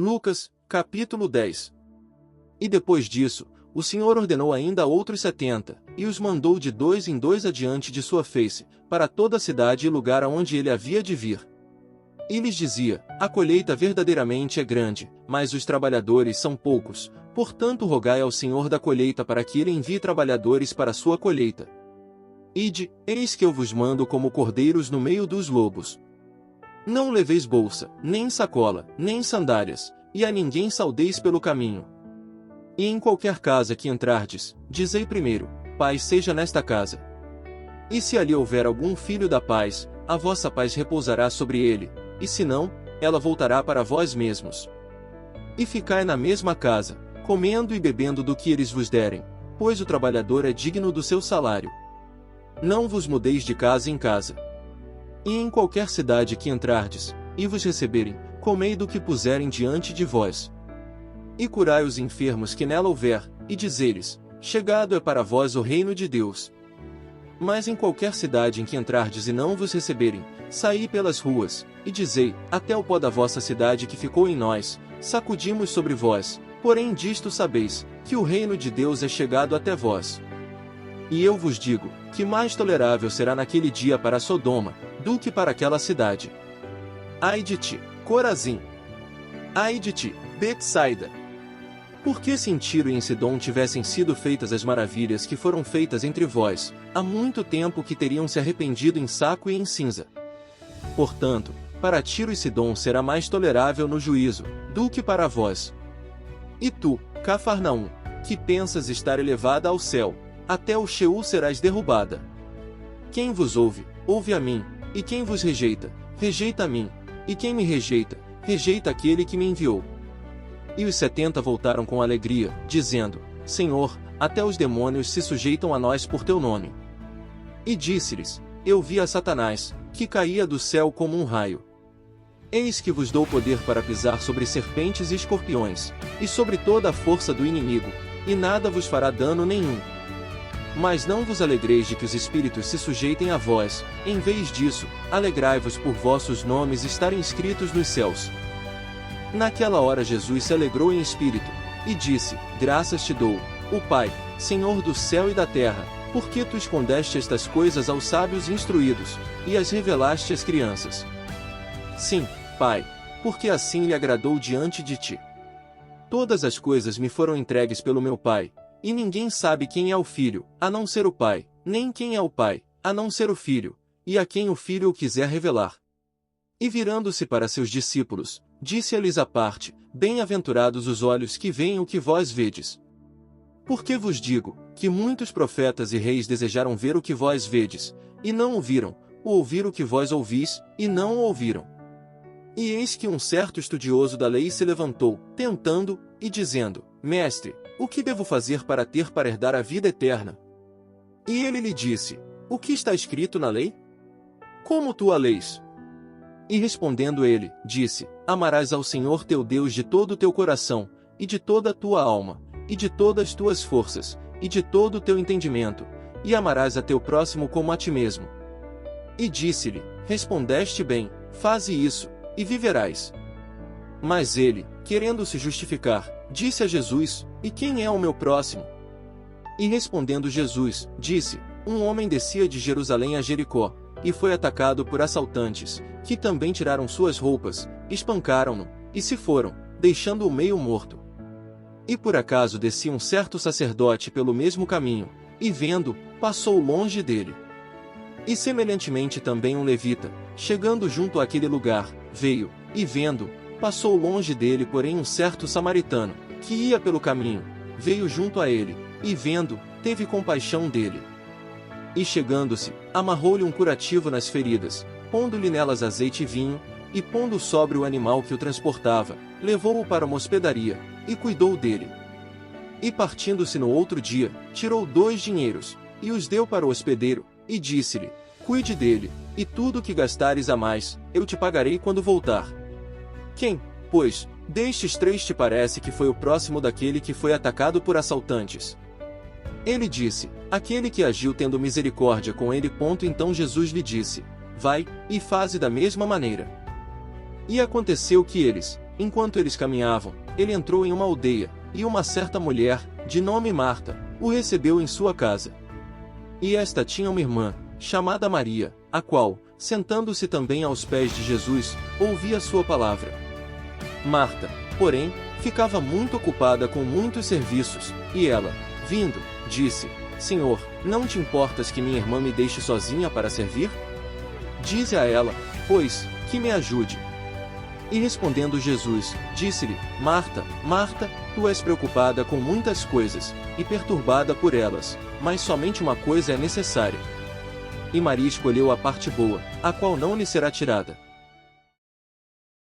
Lucas, capítulo 10. E depois disso, o Senhor ordenou ainda a outros 70, e os mandou de 2 em 2 adiante de sua face, para toda a cidade e lugar aonde ele havia de vir. E lhes dizia: a colheita verdadeiramente é grande, mas os trabalhadores são poucos, portanto rogai ao Senhor da colheita para que ele envie trabalhadores para a sua colheita. Ide, eis que eu vos mando como cordeiros no meio dos lobos. Não leveis bolsa, nem sacola, nem sandálias, e a ninguém saudeis pelo caminho. E em qualquer casa que entrardes, dizei primeiro: paz seja nesta casa. E se ali houver algum filho da paz, a vossa paz repousará sobre ele, e se não, ela voltará para vós mesmos. E ficai na mesma casa, comendo e bebendo do que eles vos derem, pois o trabalhador é digno do seu salário. Não vos mudeis de casa em casa. E em qualquer cidade que entrardes, e vos receberem, comei do que puserem diante de vós. E curai os enfermos que nela houver, e dizei-lhes: chegado é para vós o reino de Deus. Mas em qualquer cidade em que entrardes e não vos receberem, saí pelas ruas, e dizei: até o pó da vossa cidade que ficou em nós, sacudimos sobre vós, porém disto sabeis, que o reino de Deus é chegado até vós. E eu vos digo, que mais tolerável será naquele dia para Sodoma, do que para aquela cidade. Ai de ti, Corazim! Ai de ti, Betsaida! Porque se em Tiro e em Sidom tivessem sido feitas as maravilhas que foram feitas entre vós, há muito tempo que teriam se arrependido em saco e em cinza. Portanto, para Tiro e Sidom será mais tolerável no juízo, do que para vós. E tu, Cafarnaum, que pensas estar elevada ao céu, até o Sheol serás derrubada. Quem vos ouve, ouve a mim, e quem vos rejeita, rejeita a mim, e quem me rejeita, rejeita aquele que me enviou. E os 70 voltaram com alegria, dizendo: Senhor, até os demônios se sujeitam a nós por teu nome. E disse-lhes: Eu vi a Satanás, que caía do céu como um raio. Eis que vos dou poder para pisar sobre serpentes e escorpiões, e sobre toda a força do inimigo, e nada vos fará dano nenhum. Mas não vos alegreis de que os espíritos se sujeitem a vós, em vez disso, alegrai-vos por vossos nomes estarem escritos nos céus. Naquela hora Jesus se alegrou em espírito, e disse: Graças te dou, ó Pai, Senhor do céu e da terra, porque tu escondeste estas coisas aos sábios instruídos, e as revelaste às crianças. Sim, Pai, porque assim lhe agradou diante de ti. Todas as coisas me foram entregues pelo meu Pai, e ninguém sabe quem é o Filho, a não ser o Pai, nem quem é o Pai, a não ser o Filho, e a quem o Filho o quiser revelar. E virando-se para seus discípulos, disse-lhes à parte: Bem-aventurados os olhos que veem o que vós vedes. Porque vos digo, que muitos profetas e reis desejaram ver o que vós vedes, e não o viram, ou ouvir o que vós ouvis, e não o ouviram. E eis que um certo estudioso da lei se levantou, tentando, e dizendo: Mestre, o que devo fazer para ter para herdar a vida eterna? E ele lhe disse: O que está escrito na lei? Como tu a leis? E respondendo ele, disse: Amarás ao Senhor teu Deus de todo o teu coração, e de toda a tua alma, e de todas as tuas forças, e de todo o teu entendimento, e amarás a teu próximo como a ti mesmo. E disse-lhe: Respondeste bem, faze isso, e viverás. Mas ele, querendo se justificar, disse a Jesus: E quem é o meu próximo? E respondendo Jesus, disse: Um homem descia de Jerusalém a Jericó, e foi atacado por assaltantes, que também tiraram suas roupas, espancaram-no, e se foram, deixando-o meio morto. E por acaso descia um certo sacerdote pelo mesmo caminho, e vendo, passou longe dele. E semelhantemente também um levita, chegando junto àquele lugar, veio, e vendo, passou longe dele. Porém um certo samaritano, que ia pelo caminho, veio junto a ele, e vendo, teve compaixão dele. E chegando-se, amarrou-lhe um curativo nas feridas, pondo-lhe nelas azeite e vinho, e pondo sobre o animal que o transportava, levou-o para uma hospedaria, e cuidou dele. E partindo-se no outro dia, tirou 2 dinheiros, e os deu para o hospedeiro, e disse-lhe: Cuide dele, e tudo o que gastares a mais, eu te pagarei quando voltar. Quem, pois, destes 3 te parece que foi o próximo daquele que foi atacado por assaltantes? Ele disse: Aquele que agiu tendo misericórdia com ele. Então Jesus lhe disse: Vai, e faze da mesma maneira. E aconteceu que eles, Enquanto eles caminhavam, ele entrou em uma aldeia, e uma certa mulher, de nome Marta, o recebeu em sua casa. E esta tinha uma irmã, chamada Maria, a qual, sentando-se também aos pés de Jesus, ouvia sua palavra. Marta, porém, ficava muito ocupada com muitos serviços, e ela, vindo, disse: Senhor, não te importas que minha irmã me deixe sozinha para servir? Dize a ela, pois, que me ajude. E respondendo Jesus, disse-lhe: Marta, Marta, tu és preocupada com muitas coisas, e perturbada por elas, mas somente uma coisa é necessária. E Maria escolheu a parte boa, a qual não lhe será tirada.